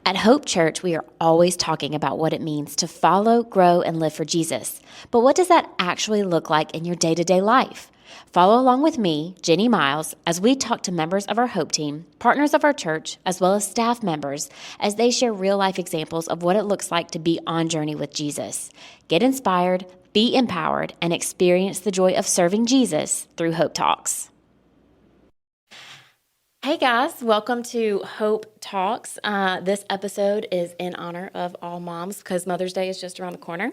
At Hope Church, we are always talking about what it means to follow, grow, and live for Jesus. But what does that actually look like in your day-to-day life? Follow along with me, Jenny Miles, as we talk to members of our Hope team, partners of our church, as well as staff members, as they share real-life examples of what it looks like to be on journey with Jesus. Get inspired, be empowered, and experience the joy of serving Jesus through Hope Talks. Hey guys, welcome to Hope Talks. This episode is in honor of all moms because Mother's Day is just around the corner.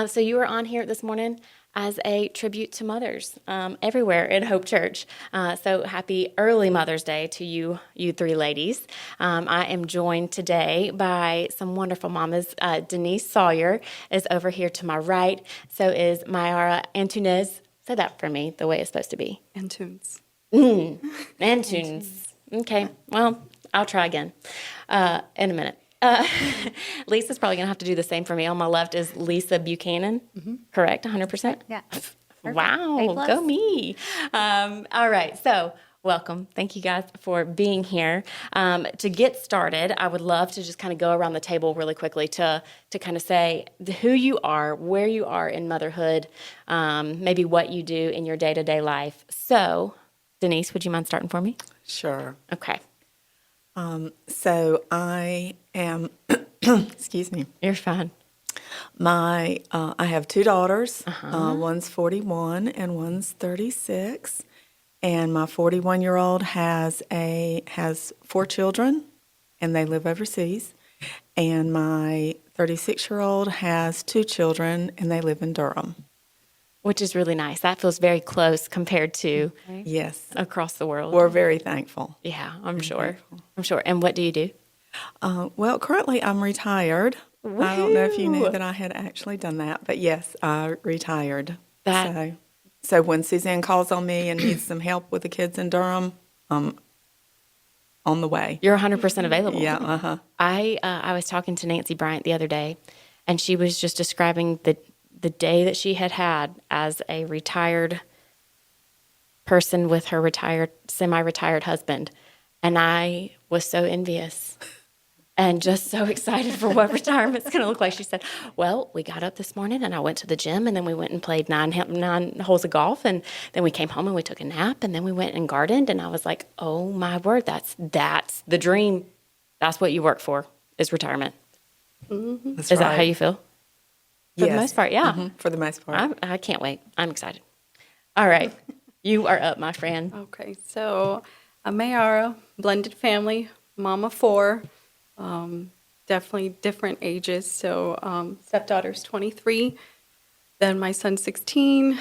So you are on here this morning as a tribute to mothers everywhere in Hope Church. So happy early Mother's Day to you three ladies. I am joined today by some wonderful mamas. Denise Sawyer is over here to my right. So is Mayara Antunes. Say that for me the way it's supposed to be. Antunes. Antunes. Okay, well, I'll try again in a minute. Lisa's probably going to have to do the same for me. On my left is Lisa Buchanan, correct? 100%? Yeah. Wow, A+. go me. All right, so welcome. Thank you guys for being here. To get started, I would love to just kind of go around the table really quickly to kind of say who you are, where you are in motherhood, maybe what you do in your day-to-day life. So, Denise, would you mind starting for me? Sure. Okay. So I am, excuse me, You're fine. I have two daughters. One's 41 and one's 36. And my 41-year-old has four children, and they live overseas. And my 36-year-old has two children, and they live in Durham. Which is really nice. That feels very close compared to Yes. across the world. We're very thankful. Yeah, I'm sure. I'm sure. And what do you do? Well, currently I'm retired. I don't know if you knew that I had actually done that, but yes, I retired. So when Suzanne calls on me and needs some help with the kids in Durham, I'm on the way. You're 100% available. Yeah, I was talking to Nancy Bryant the other day, and she was just describing the day that she had as a retired person with her semi-retired husband. And I was so envious and just so excited for what retirement's going to look like. She said, well, we got up this morning and I went to the gym, and then we went and played nine holes of golf. And then we came home and we took a nap, and then we went and gardened. And I was like, oh my word, that's the dream. That's what you work for, is retirement. That's Is that how you feel? For the Yes. most part, yeah. For the most part. I can't wait. I'm excited. All right. You are up, my friend. Oh. Okay, so I'm Mayara, blended family, mom of four, definitely different ages. So stepdaughter's 23, then my son's 16,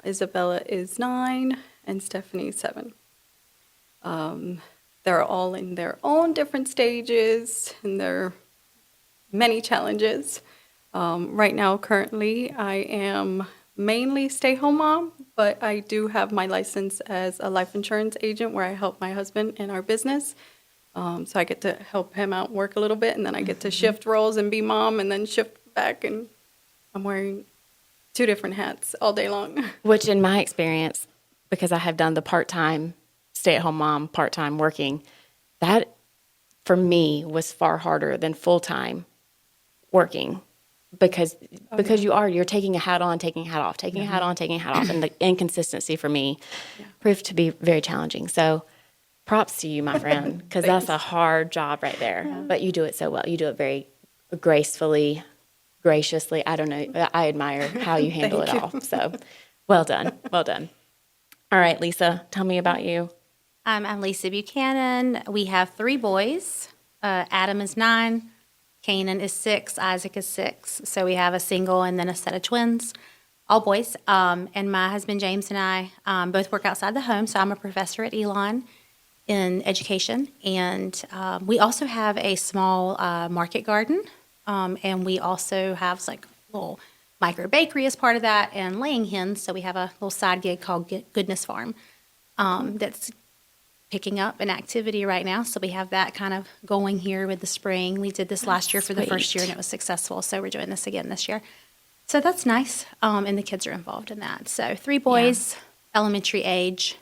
Isabella is 9, and Stephanie's 7. They're all in their own different stages, and there are many challenges. Right now, currently, I am mainly stay-home mom, but I do have my license as a life insurance agent where I help my husband in our business. So I get to help him out, work a little bit, and then I get to shift roles and be mom and then shift back, and I'm wearing two different hats all day long. Which, in my experience, because I have done the part-time stay-at-home mom, part-time working, that, for me, was far harder than full-time working. Because you're taking a hat on, taking a hat off, taking a hat on, taking a hat off, and the inconsistency for me proved to be very challenging. So props to you, my friend, because that's a hard job right there. Yeah. But you do it so well. You do it very gracefully, graciously. I don't know. I admire how you handle it all. So well done. Well done. All right, Lisa, tell me about you. I'm Lisa Buchanan. We have 3 boys. Adam is 9. Canaan is 6, Isaac is 6. So we have a single and then a set of twins, all boys. And my husband James and I both work outside the home. So I'm a professor at Elon in education. And we also have a small market garden. And we also have like a little micro bakery as part of that, and laying hens. So we have a little side gig called Goodness Farm that's picking up an activity right now. So we have that kind of going here with the spring. We did this last year for the first year, and it was successful. So we're doing this again this year. So that's nice. And the kids are involved in that. So 3 boys, elementary age.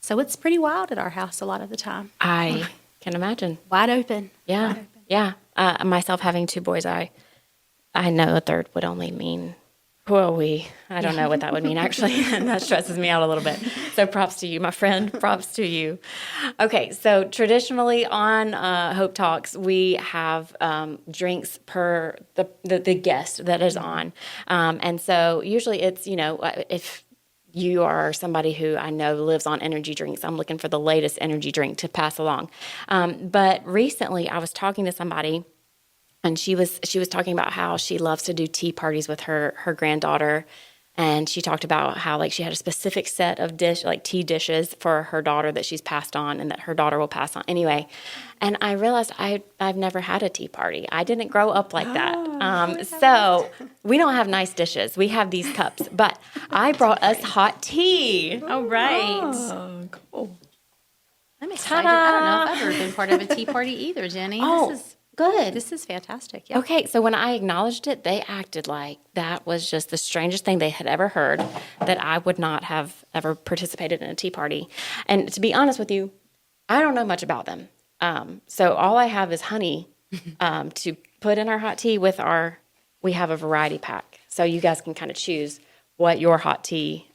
So it's pretty wild at our house a lot of the time. I can imagine. Wide open. Yeah. Wide open. Yeah. Myself having two boys, I know a third would only mean, I don't know what that would mean actually. And that stresses me out a little bit. So props to you, my friend. Props to you. Okay. So traditionally on Hope Talks, we have drinks per the guest that is on. And so usually it's, if you are somebody who I know lives on energy drinks, I'm looking for the latest energy drink to pass along. But recently I was talking to somebody, and she was talking about how she loves to do tea parties with her granddaughter. And she talked about how like she had a specific set of tea dishes for her daughter that she's passed on and that her daughter will pass on anyway. And I realized I've never had a tea party. I didn't grow up like that. So we don't have nice dishes. We have these cups. But I brought us hot tea. All right. Oh, cool. I'm excited. I don't know if I've ever been part of a tea party either, Jenny. Oh, This is good. This is fantastic. Yeah. Okay, so when I acknowledged it, they acted like that was just the strangest thing they had ever heard, that I would not have ever participated in a tea party. And to be honest with you, I don't know much about them. So all I have is honey to put in our hot tea we have a variety pack. So you guys can kind of choose what your hot tea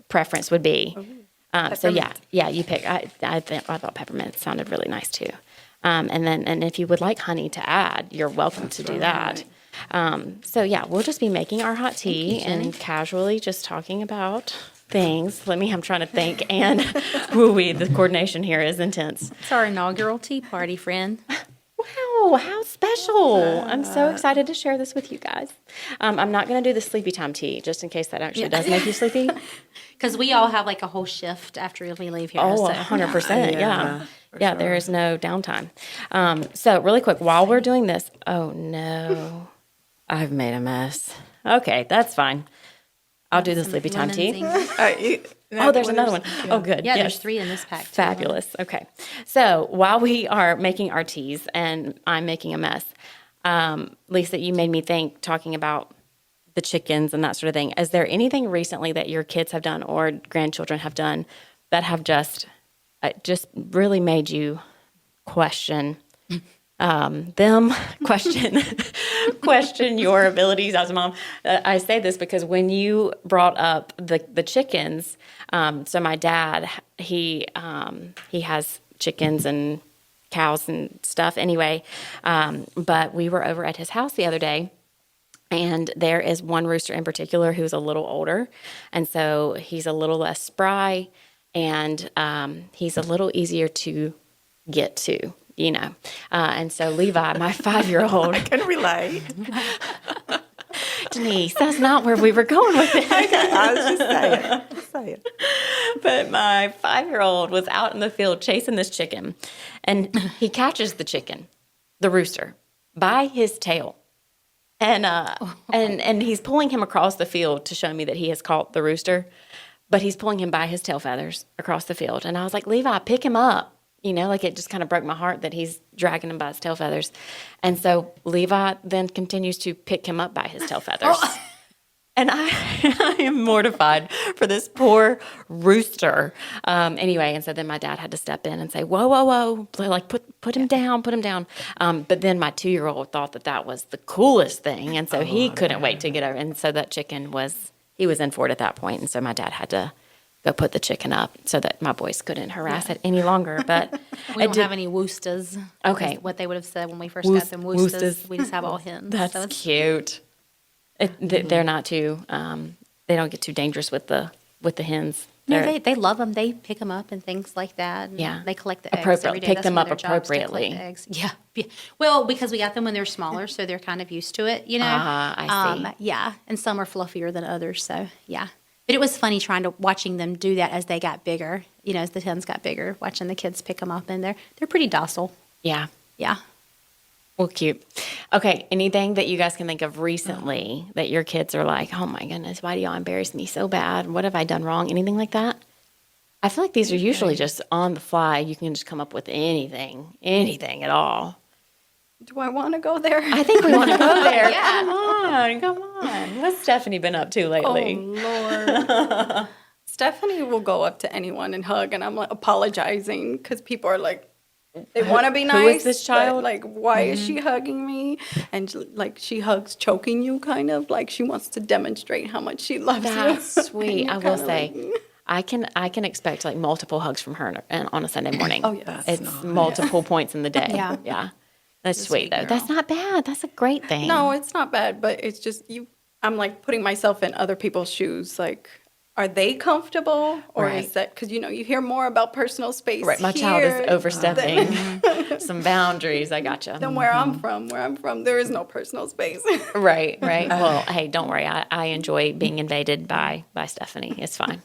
preference would be. So yeah, you pick. I thought peppermint sounded really nice too. And if you would like honey to add, you're welcome to do that. So yeah, we'll just be making our hot tea and casually just talking about things. I'm trying to think, and the coordination here is intense. It's our inaugural tea party, friend. Wow, how special. I'm so excited to share this with you guys. I'm not going to do the sleepy time tea, just in case that actually does make you sleepy. Because we all have like a whole shift after we leave here. Oh, so. 100%. Yeah. for Yeah, sure. there is no downtime. So really quick, while we're doing this, oh no, I've made a mess. Okay, that's fine. I'll do the sleepy time tea. There's another one. Oh, good. Yeah, Yes. there's 3 in this pack. Too. Fabulous. Okay. So while we are making our teas and I'm making a mess, Lisa, you made me think, talking about the chickens and that sort of thing. Is there anything recently that your kids have done or grandchildren have done that have just really made you question them, question your abilities as a mom? I say this because when you brought up the chickens, so my dad, he has chickens and cows and stuff anyway, but we were over at his house the other day, and there is one rooster in particular who's a little older, and so he's a little less spry, and he's a little easier to get to, and so Levi, my 5-year-old, I can relate. Denise, that's not where we were going with it. I was just saying. But my 5-year-old was out in the field chasing this chicken, and he catches the chicken, the rooster, by his tail. And he's pulling him across the field to show me that he has caught the rooster, but he's pulling him by his tail feathers across the field. And I was like, Levi, pick him up. It just kind of broke my heart that he's dragging him by his tail feathers. And so Levi then continues to pick him up by his tail feathers. And I am mortified for this poor rooster. Anyway, and so then my dad had to step in and say, whoa, like put him down, put him down. But then my 2-year-old thought that was the coolest thing. And so he couldn't wait to get over. And so that chicken he was in for it at that point. And so my dad had to go put the chicken up so that my boys couldn't harass it any longer. But We don't have any woostas. Okay. What they would have said when we first got them, woostas. We just have all hens. That's so it's cute. They're not too. They don't get too dangerous with the hens. No, They're- they love them. They pick them up and things like that. And Yeah. they collect the eggs Appropriate- every day. pick That's them one up of their jobs, to collect appropriately. the eggs. Yeah. Well, because we got them when they're smaller, so they're kind of used to it, I see. Yeah, and some are fluffier than others, so yeah. But it was funny watching them do that as they got bigger. As the hens got bigger, watching the kids pick them up, and they're pretty docile. Yeah. Yeah. Well, cute. Okay. Anything that you guys can think of recently that your kids are like, oh my goodness, why do y'all embarrass me so bad? What have I done wrong? Anything like that? I feel like these are usually just on the fly. You can just come up with anything at all. Do I want to go there? I think we want to go there. Yeah. Come on. What's Stephanie been up to lately? Oh, Lord. Stephanie will go up to anyone and hug, and I'm like apologizing because people are like, They want to be nice. Who is this child? But, like, why is she hugging me? And like she hugs choking you, kind of like she wants to demonstrate how much she loves you. That's sweet. And I you're will kinda say, like, I can expect like multiple hugs from her on a Sunday morning. Oh, yeah. It's multiple points in the day. Yeah. Yeah. That's sweet sweet though. girl. That's not bad. That's a great thing. No, it's not bad, but it's just I'm like putting myself in other people's shoes. Like, are they comfortable, or Right. is that because you hear more about personal space? Right. My child is here overstepping some boundaries. I gotcha. than where I'm from. Where I'm from, there is no personal space. Right. Right. Well, hey, don't worry. I enjoy being invaded by Stephanie. It's fine.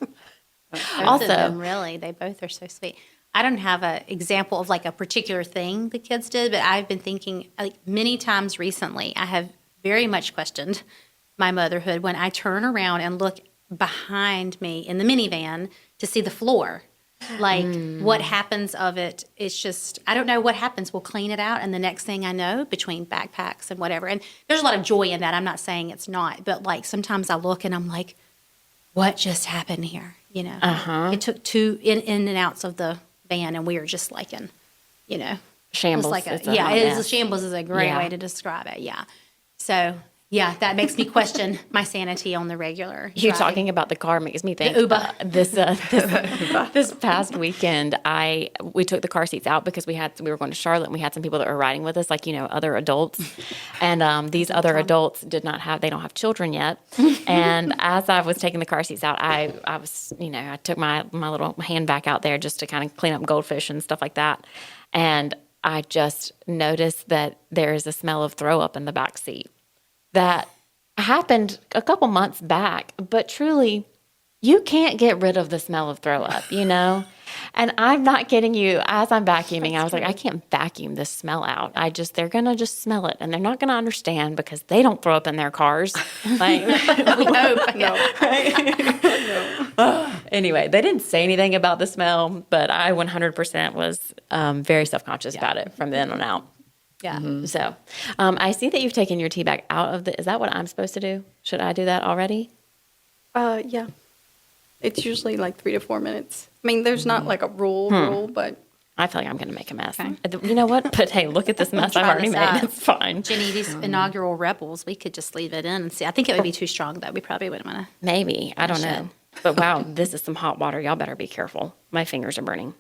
Both of Also- them, really, they both are so sweet. I don't have an example of like a particular thing the kids did, but I've been thinking like many times recently, I have very much questioned my motherhood when I turn around and look behind me in the minivan to see the floor. Like what happens of it, it's just, I don't know what happens. We'll clean it out. And the next thing I know, between backpacks and whatever, and there's a lot of joy in that. I'm not saying it's not, but like sometimes I look and I'm like, what just happened here? You know, it took two in and outs of the van, and we were just like in, you know, Shambles. It's like It's a hot it is. mess. Shambles is a great Yeah. way to describe it. Yeah. So yeah, that makes me question my sanity on the regular. You drive. talking about the car makes me think. Uber. This past weekend, we took the car seats out because we were going to Charlotte and we had some people that were riding with us, like other adults, and these other adults they don't have children yet. And as I was taking the car seats out, I was I took my little hand back out there just to kind of clean up goldfish and stuff like that, and I just noticed that there is a smell of throw up in the back seat. That happened a couple months back, but truly, you can't get rid of the smell of throw up, And I'm not kidding you. As I'm vacuuming, I was like, I can't vacuum this smell out. They're going to just smell it, and they're not going to understand because they don't throw up in their cars. Like, We hope. anyway, they didn't say anything about the smell, but I 100% was very self-conscious about it from then on out. Yeah. So, I see that you've taken your tea bag out of is that what I'm supposed to do? Should I do that already? Yeah, it's usually like 3 to 4 minutes. I mean, there's not like a rule, but I feel like I'm going to make a mess. Okay. You know what? But hey, look at this mess I've Try already this made. out. It's fine. Jenny, these inaugural rebels, we could just leave it in and see. I think it would be too strong, though. We probably wouldn't want to. Maybe. I don't know. But wow, this is some hot water. Y'all better be careful. My fingers are burning.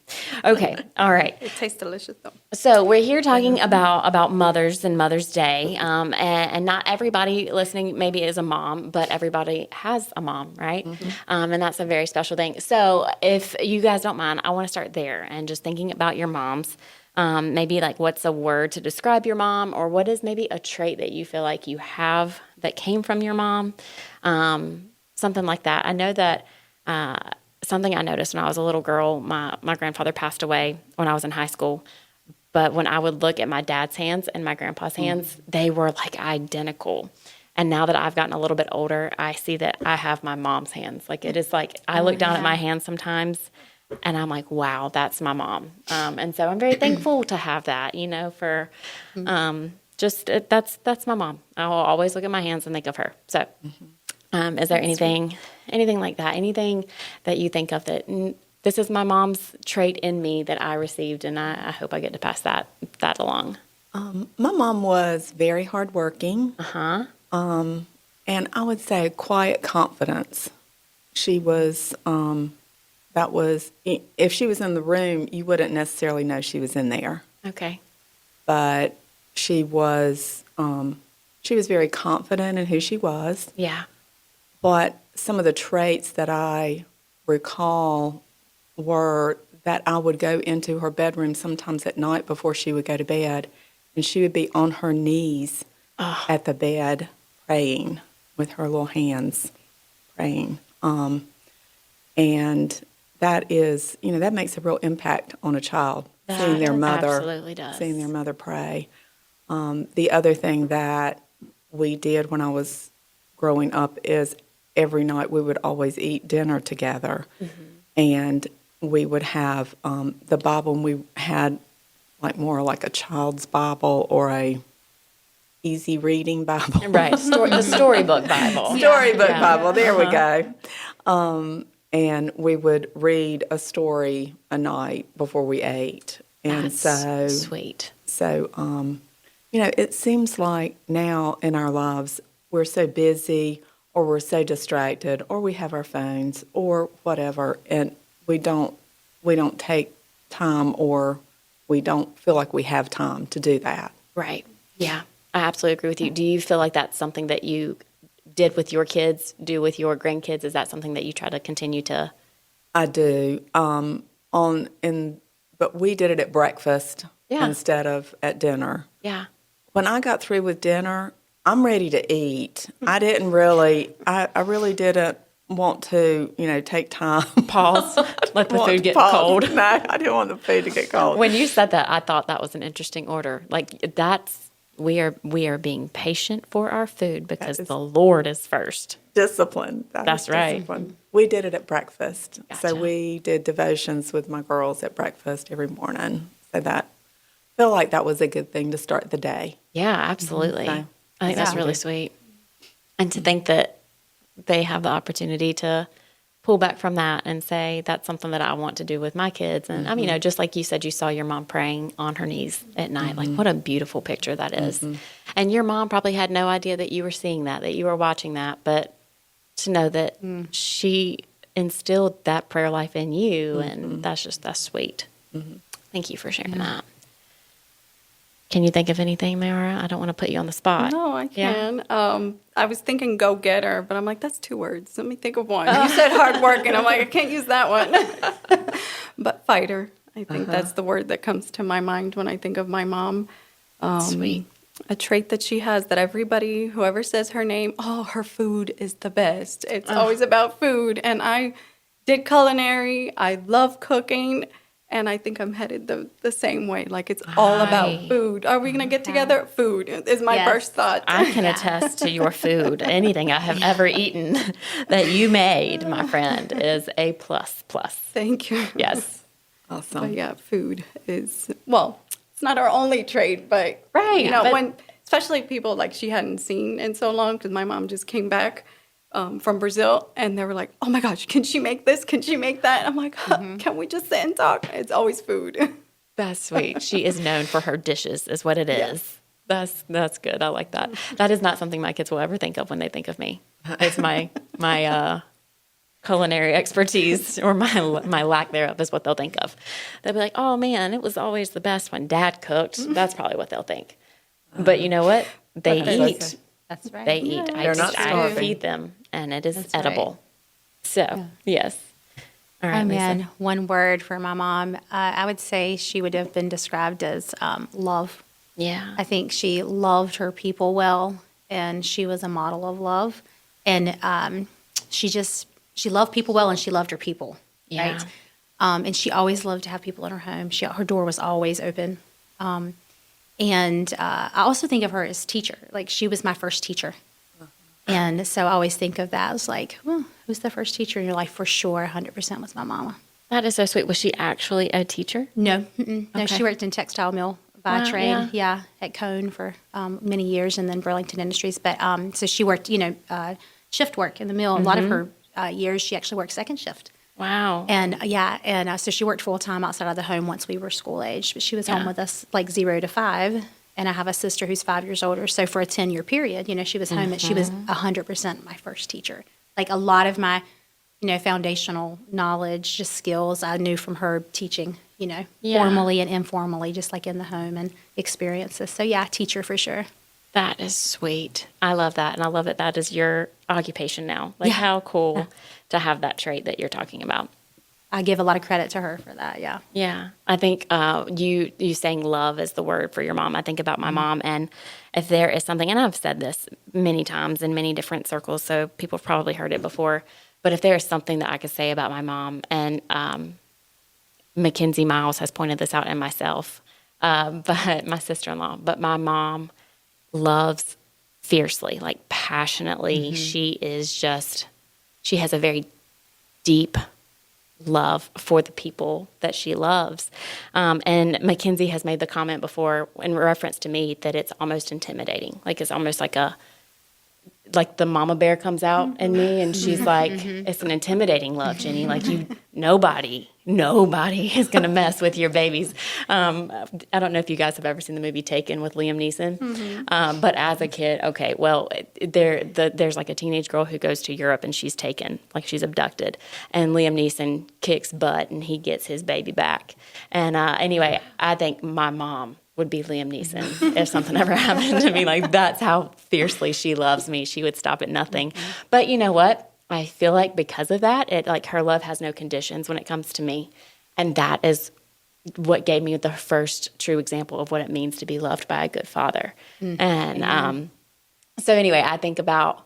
Okay. All right. it tastes delicious though. So we're here talking about mothers and Mother's Day, and not everybody listening maybe is a mom, but everybody has a mom, right? And that's a very special thing. So if you guys don't mind, I want to start there and just thinking about your moms. Maybe like what's a word to describe your mom, or what is maybe a trait that you feel like you have that came from your mom, something like that. I know that. Something I noticed when I was a little girl, my grandfather passed away when I was in high school. But when I would look at my dad's hands and my grandpa's hands, they were like identical. And now that I've gotten a little bit older, I see that I have my mom's hands. Like it is like I look down at my hands sometimes and I'm like, wow, that's my mom. And so I'm very thankful to have that, for that's my mom. I'll always look at my hands and think of her. So is there anything like that? Anything that you think of that this is my mom's trait in me that I received, and I hope I get to pass that along. My mom was very hardworking. And I would say quiet confidence. She was, if she was in the room, you wouldn't necessarily know she was in there. Okay. But she was very confident in who she was. Yeah. But some of the traits that I recall were that I would go into her bedroom sometimes at night before she would go to bed, and she would be on her knees at the bed praying with her little hands, praying. And that is, that makes a real impact on a child, seeing their mother, absolutely does. seeing their mother pray. The other thing that we did when I was growing up is every night we would always eat dinner together. And we would have the Bible, and we had more like a child's Bible or a easy reading Bible. Right. The storybook Bible. Storybook Yeah. Bible, there we go. And we would read a story a night before we ate. And That's sweet. It seems like now in our lives, we're so busy or we're so distracted or we have our phones or whatever, and we don't take time or we don't feel like we have time to do that. Right. Yeah, I absolutely agree with you. Do you feel like that's something that you did with your kids, do with your grandkids? Is that something that you try to continue to? I do. But we did it at breakfast Yeah. instead of at dinner. Yeah. When I got through with dinner, I'm ready to eat. I really didn't want to, take time. Pause. Let the Want food to get pause. cold. No, I didn't want the food to get cold. When you said that, I thought that was an interesting order. Like we are being patient for our food because the Lord is first. Discipline. That's right. Discipline. We did it at breakfast. Gotcha. So we did devotions with my girls at breakfast every morning. So I feel like that was a good thing to start the day. Yeah, absolutely. So, I think that's really sweet. And to think that they have the opportunity to pull back from that and say, that's something that I want to do with my kids. And I mean, just like you said, you saw your mom praying on her knees at night. Like, what a beautiful picture that is. And your mom probably had no idea that you were seeing that you were watching that. But to know that she instilled that prayer life in you, and that's sweet. Thank you for sharing that. Can you think of anything, Mara? I don't want to put you on the spot. No, I Yeah. can. I was thinking go getter, but I'm like, that's 2 words. Let me think of one. You said hard work, and I'm like, I can't use that one. But fighter. I think that's the word that comes to my mind when I think of my mom. Sweet. A trait that she has that everybody, whoever says her name, oh, her food is the best. It's always about food. And I did culinary. I love cooking. And I think I'm headed the same way. Like, it's all about food. Are we going to get together? Food is my Yes. first thought. I can attest to your food. Anything I have ever eaten that you made, my friend, is a plus. Thank you. Yes. Awesome. But yeah, food is, well, it's not our only trait, but, Right, but- when, especially people like she hadn't seen in so long, because my mom just came back from Brazil, and they were like, oh my gosh, can she make this? Can she make that? I'm like, can we just sit and talk? It's always food. That's sweet. She is known for her dishes, is what it is. That's good. I like that. That is not something my kids will ever think of when they think of me. It's my culinary expertise or my lack thereof is what they'll think of. They'll be like, oh man, it was always the best when Dad cooked. That's probably what they'll think. But you know what? They eat. That's right. They eat. They're not I starving. feed them, and it is That's edible. So, yes. All right, Oh Lisa. man, one word for my mom. I would say she would have been described as love. Yeah. I think she loved her people well, and she was a model of love. And she loved people well, and she loved her people. Yeah. Right. And she always loved to have people in her home. Her door was always open. And I also think of her as teacher. Like, she was my first teacher. And so I always think of that as like, well, who's the first teacher in your life? For sure, 100% was my mama. That is so sweet. Was she actually a teacher? No, no, Okay. she worked in textile mill by Wow, trade. yeah. At Cone for many years, and then Burlington Industries. But so she worked, shift work in the mill. A lot of her years, she actually worked second shift. Wow. And so she worked full time outside of the home once we were school age. But she was home Yeah. with us like 0 to 5. And I have a sister who's 5 years older. So for a 10-year period, she was home, and she was 100% my first teacher. Like, a lot of my, foundational knowledge, just skills I knew from her teaching, Yeah. formally and informally, just like in the home and experiences. So yeah, teacher for sure. That is sweet. I love that. And I love that that is your occupation now. Like, Yeah. how cool to have that trait that you're talking about. I give a lot of credit to her for that. Yeah. Yeah. I think you saying love is the word for your mom. I think about my mom, and if there is something, and I've said this many times in many different circles, so people have probably heard it before, but if there is something that I could say about my mom, and Mackenzie Miles has pointed this out in myself, but my sister-in-law, but my mom loves fiercely, like passionately. She has a very deep love for the people that she loves. And Mackenzie has made the comment before in reference to me that it's almost intimidating. Like, it's almost like the mama bear comes out in me, and she's like, it's an intimidating love, Jenny. Like, nobody nobody is going to mess with your babies. I don't know if you guys have ever seen the movie Taken with Liam Neeson, but as a kid, okay, well, there's like a teenage girl who goes to Europe and she's taken, like she's abducted, and Liam Neeson kicks butt and he gets his baby back. And anyway, I think my mom would be Liam Neeson if something ever happened to me. Like, that's how fiercely she loves me. She would stop at nothing. But you know what? I feel like because of that, her love has no conditions when it comes to me. And that is what gave me the first true example of what it means to be loved by a good father. And so anyway, I think about,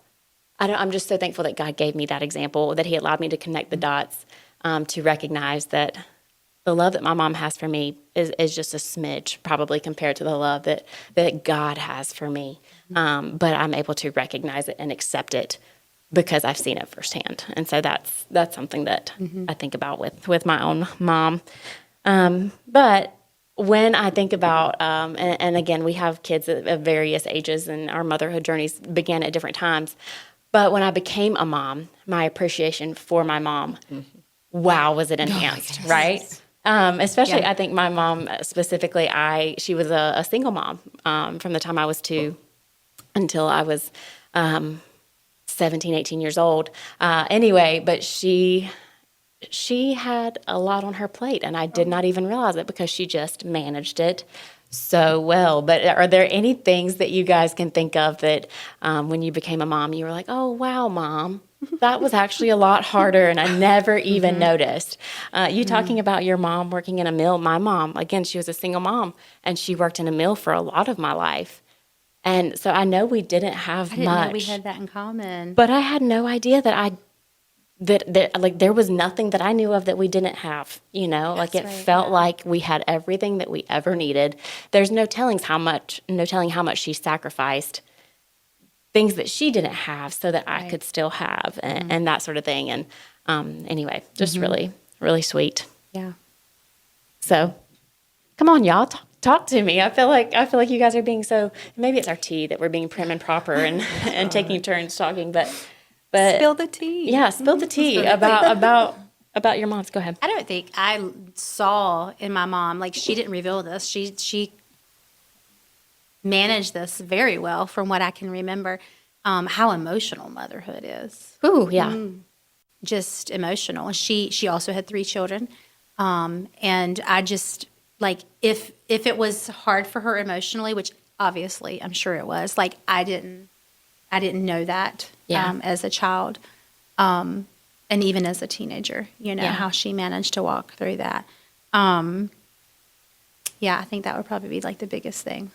I'm just so thankful that God gave me that example, that he allowed me to connect the dots, to recognize that the love that my mom has for me is just a smidge, probably compared to the love that God has for me. But I'm able to recognize it and accept it because I've seen it firsthand. And so that's something that I think about with my own mom. But when I think about, and again, we have kids of various ages and our motherhood journeys began at different times. But when I became a mom, my appreciation for my mom, wow, was it enhanced, right? Especially, I think my mom specifically, she was a single mom from the time I was 2 until I was 17, 18 years old. Anyway, but she had a lot on her plate, and I did not even realize it because she just managed it so well. But are there any things that you guys can think of that when you became a mom, you were like, oh, wow, Mom, that was actually a lot harder, and I never even noticed. You talking about your mom working in a mill. My mom, again, she was a single mom, and she worked in a mill for a lot of my life. And so I know we didn't have I didn't much. know we had that in common. But I had no idea that like there was nothing that I knew of that we didn't have, like it That's right, felt yeah. like we had everything that we ever needed. There's no telling how much she sacrificed things that she didn't have so that I could still have and that sort of thing. And anyway, just really, really sweet. Yeah. So come on, y'all, talk to me. I feel like you guys are being so, maybe it's our tea that we're being prim and proper and taking turns talking, but Spill the tea. yeah, spill the tea about your moms. Go ahead. I don't think I saw in my mom, like, she didn't reveal this. She managed this very well from what I can remember, how emotional motherhood is. Ooh, yeah. Just emotional. And she also had 3 children. And I just, like, if it was hard for her emotionally, which obviously I'm sure it was, like, I didn't know that as a child. And even as a teenager, how she managed to walk through that. I think that would probably be like the biggest thing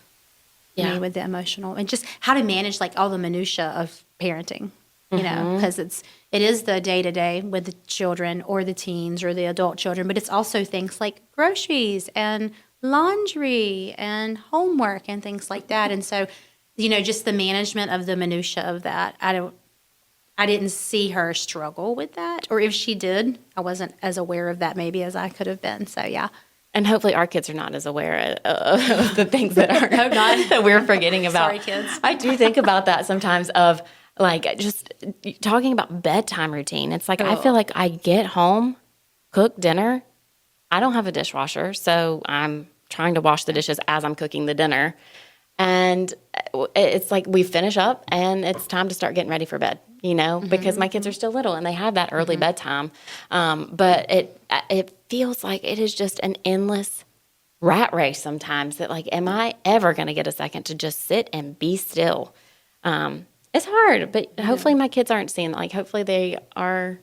for me with the emotional and just how to manage like all the minutia of parenting, because it is the day to day with the children or the teens or the adult children, but it's also things like groceries and laundry and homework and things like that. And so, just the management of the minutia of that. I didn't see her struggle with that, or if she did, I wasn't as aware of that maybe as I could have been. So yeah. And hopefully our kids are not as aware of the things that are that we're forgetting about. Sorry, kids. I do think about that sometimes of like just talking about bedtime routine. It's like I feel like I get home, cook dinner. I don't have a dishwasher, so I'm trying to wash the dishes as I'm cooking the dinner. And it's like we finish up and it's time to start getting ready for bed, because my kids are still little and they have that early bedtime. But it feels like it is just an endless rat race sometimes that like, am I ever going to get a second to just sit and be still? It's hard, but hopefully my kids aren't seeing that. Like, hopefully they are,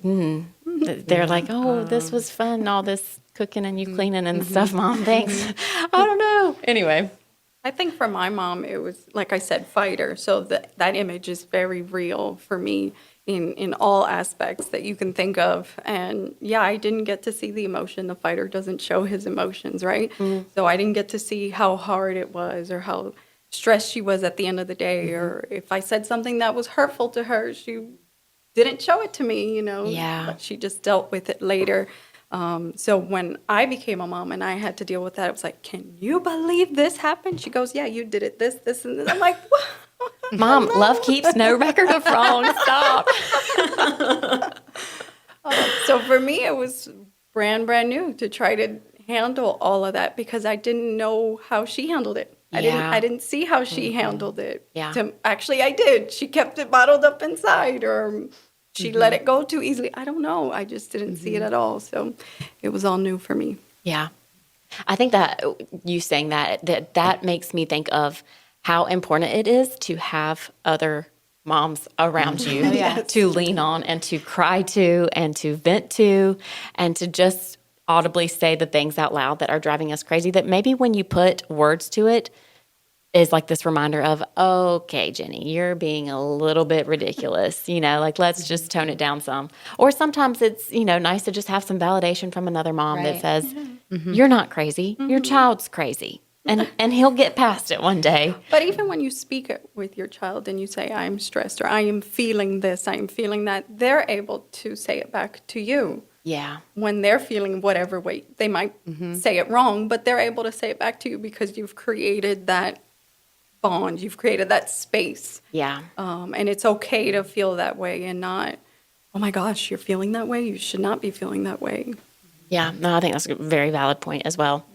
they're like, oh, this was fun. All this cooking and you cleaning and stuff, Mom, thanks. I don't know. Anyway. I think for my mom, it was, like I said, fighter. So that image is very real for me in all aspects that you can think of. And yeah, I didn't get to see the emotion. The fighter doesn't show his emotions, right? So I didn't get to see how hard it was or how stressed she was at the end of the day. Or if I said something that was hurtful to her, she didn't show it to me, Yeah. But she just dealt with it later. So when I became a mom and I had to deal with that, it was like, can you believe this happened? She goes, yeah, you did it, this, and this. I'm like, what? Mom, love keeps no record of wrong. Stop. So for me, it was brand new to try to handle all of that because I didn't know how she handled it. Yeah. I didn't see how she handled it. Yeah. Actually, I did. She kept it bottled up inside, or she let it go too easily. I don't know. I just didn't see it at all. So it was all new for me. Yeah. I think that you saying that makes me think of how important it is to have other moms around you to lean on and to cry to and to vent to and to just audibly say the things out loud that are driving us crazy, that maybe when you put words to it is like this reminder of, okay, Jenny, you're being a little bit ridiculous, like let's just tone it down some. Or sometimes it's, nice to just have some validation from another mom that Right. says, you're not crazy, your child's crazy. And he'll get past it one day. But even when you speak it with your child and you say, I'm stressed, or I am feeling this, I am feeling that, they're able to say it back to you. Yeah. When they're feeling whatever way, they might say it wrong, but they're able to say it back to you because you've created that bond, you've created that space. Yeah. And it's okay to feel that way and not, oh my gosh, you're feeling that way? You should not be feeling that way. Yeah. No, I think that's a very valid point as well.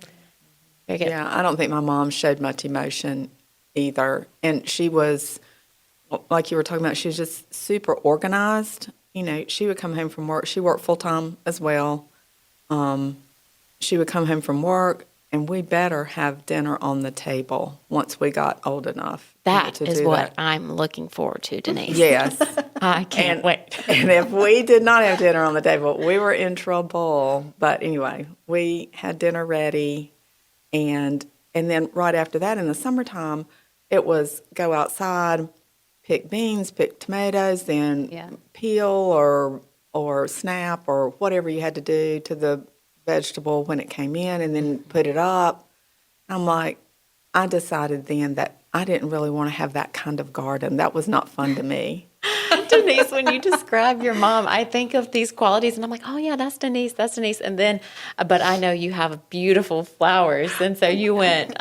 Very good. Yeah, I don't think my mom showed much emotion either. And she was, like you were talking about, she was just super organized. She would come home from work. She worked full-time as well. She would come home from work, and we better have dinner on the table once we got old enough. That to is do what that. I'm looking forward to, Denise. Yes. I can't wait. And if we did not have dinner on the table, we were in trouble. But anyway, we had dinner ready, and then right after that, in the summertime, it was go outside, pick beans, pick tomatoes, then Yeah. peel or snap or whatever you had to do to the vegetable when it came in, and then put it up. I'm like, I decided then that I didn't really want to have that kind of garden. That was not fun to me. Denise, when you describe your mom, I think of these qualities and I'm like, oh yeah, that's Denise, that's Denise. And then, but I know you have beautiful flowers. And so you went,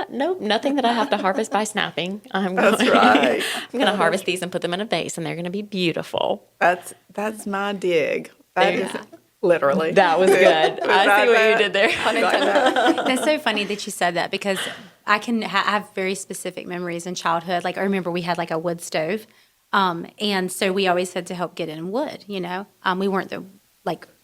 nope, nothing that I have to harvest by snapping. That's right. I'm going to harvest these and put them in a vase and they're going to be beautiful. That's my dig. That is literally. That was good. I see what you did there. That's so funny that you said that because I can have very specific memories in childhood. Like I remember we had like a wood stove. And so we always had to help get in wood, we weren't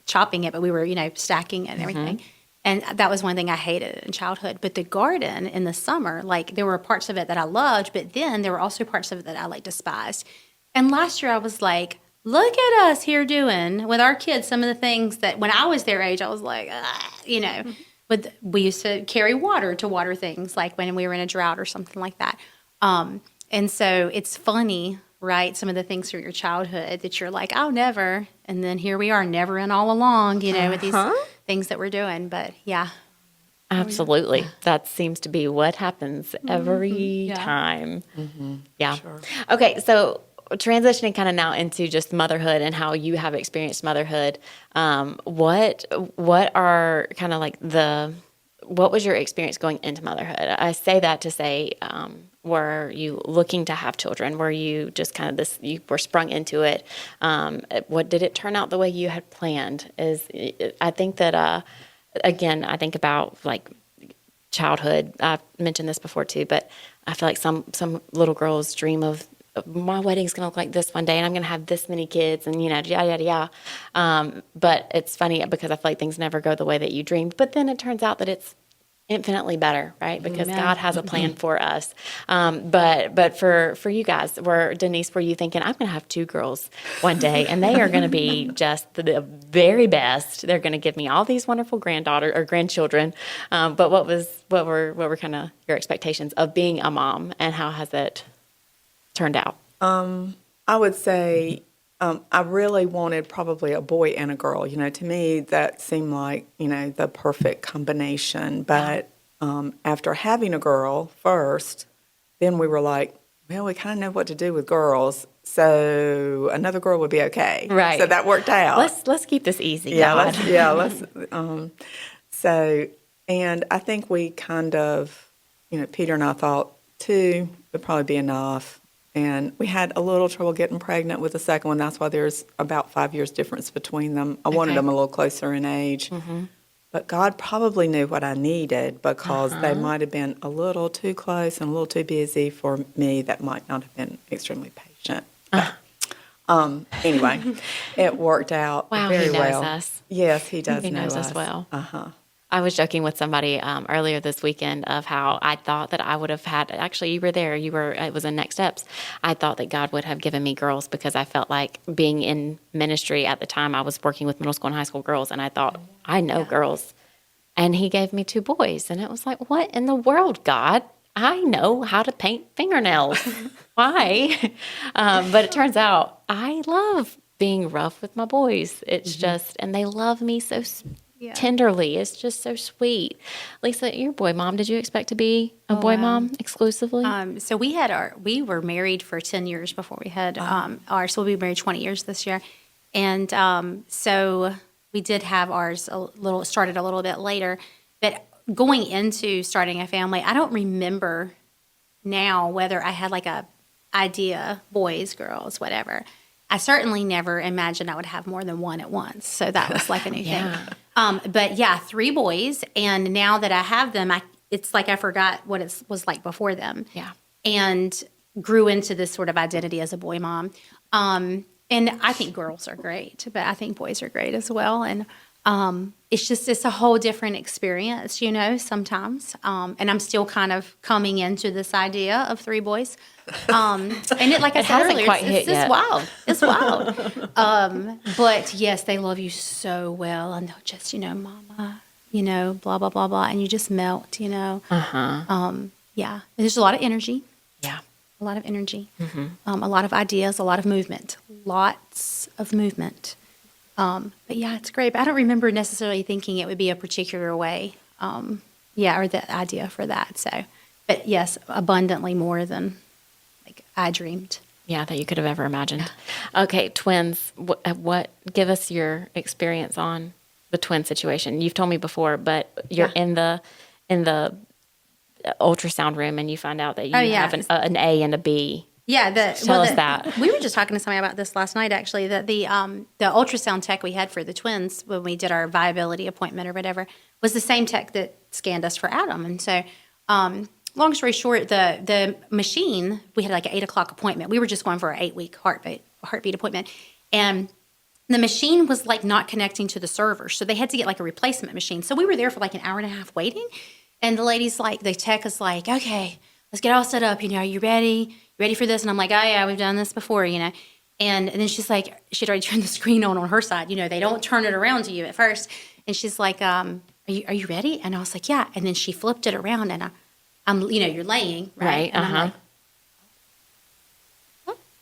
chopping it, but we were, stacking it and everything. And that was one thing I hated in childhood. But the garden in the summer, there were parts of it that I loved, but then there were also parts of it that I despised. And last year I was like, look at us here doing with our kids some of the things that when I was their age, I was like, we used to carry water to water things like when we were in a drought or something like that. And so it's funny, right? Some of the things from your childhood that you're like, oh, never. And then here we are, never and all along, with these things that we're doing. But yeah. Absolutely. That seems to be what happens every time. Yeah. Sure. Okay. So transitioning kind of now into just motherhood and how you have experienced motherhood. What are kind of what was your experience going into motherhood? I say that to say, were you looking to have children? Were you just kind of you were sprung into it? What did it turn out the way you had planned? I think that, again, I think about childhood. I've mentioned this before too, but I feel like some little girls dream of my wedding's going to look like this one day and I'm going to have this many kids and, yada, yada, yada. But it's funny because I feel like things never go the way that you dreamed. But then it turns out that it's infinitely better, right? Because God has a plan for us. But for you guys, Denise, were you thinking, I'm going to have 2 girls one day and they are going to be just the very best. They're going to give me all these wonderful grandchildren. But what were kind of your expectations of being a mom and how has it turned out? I would say I really wanted probably a boy and a girl. To me, that seemed like, the perfect combination. But after having a girl first, then we were like, well, we kind of know what to do with girls. So another girl would be okay. Right. So that worked out. Let's keep this easy. Yeah, God. let's. So, and I think we kind of, Peter and I thought 2 would probably be enough. And we had a little trouble getting pregnant with the second one. That's why there's about 5 years difference between them. I wanted Okay. them a little closer in age. But God probably knew what I needed because they might have been a little too close and a little too busy for me that might not have been extremely patient. But, anyway, it worked out Wow, very he knows well. us. Yes, he does He know knows us. us well. Uh-huh. I was joking with somebody earlier this weekend of how I thought that I would have had. Actually, you were there. It was in Next Steps. I thought that God would have given me girls because I felt like being in ministry at the time. I was working with middle school and high school girls, and I thought I know girls. And He gave me 2 boys, and it was like, what in the world, God? I know how to paint fingernails. Why? But it turns out I love being rough with my boys. It's just, and they love me so Yeah. tenderly. It's just so sweet. Lisa, you're a boy mom. Did you expect to be a boy mom exclusively? So we were married for 10 years before we had ours. So we'll be married 20 years this year. And so we did have ours started a little bit later. But going into starting a family, I don't remember now whether I had like a idea, boys, girls, whatever. I certainly never imagined I would have more than one at once. So that was like a new thing. But yeah, 3 boys. And now that I have them, it's like I forgot what it was like before them. Yeah. And grew into this sort of identity as a boy mom. And I think girls are great, but I think boys are great as well. And it's a whole different experience, sometimes. And I'm still kind of coming into this idea of 3 boys. And like I said hasn't earlier, quite it's hit yet. wild. It's wild. But yes, they love you so well. And they'll just, mama, blah, blah, blah, blah. And you just melt, Yeah. And there's a lot of energy. Yeah. A lot of energy, a lot of ideas, a lot of movement, lots of movement. But yeah, it's great. But I don't remember necessarily thinking it would be a particular way, or the idea for that. So, but yes, abundantly more than like I dreamed. Yeah, that you could have ever imagined. Okay, twins. What? Give us your experience on the twin situation. You've told me before, but you're in the ultrasound room and you find out that you have an A and a B. Yeah, Tell us that. We were just talking to somebody about this last night, actually, that the ultrasound tech we had for the twins when we did our viability appointment or whatever was the same tech that scanned us for Adam. And so, long story short, the machine, we had like an 8 o'clock appointment. We were just going for an 8-week heartbeat appointment. And the machine was like not connecting to the server. So they had to get like a replacement machine. So we were there for like an hour and a half waiting. And the tech is like, okay, let's get all set up. Are you ready? You ready for this? And I'm like, oh yeah, we've done this before, And then she's like, she'd already turned the screen on her side. They don't turn it around to you at first. And she's like, are you ready? And I was like, yeah. And then she flipped it around and I'm, you're laying, right? And I'm like,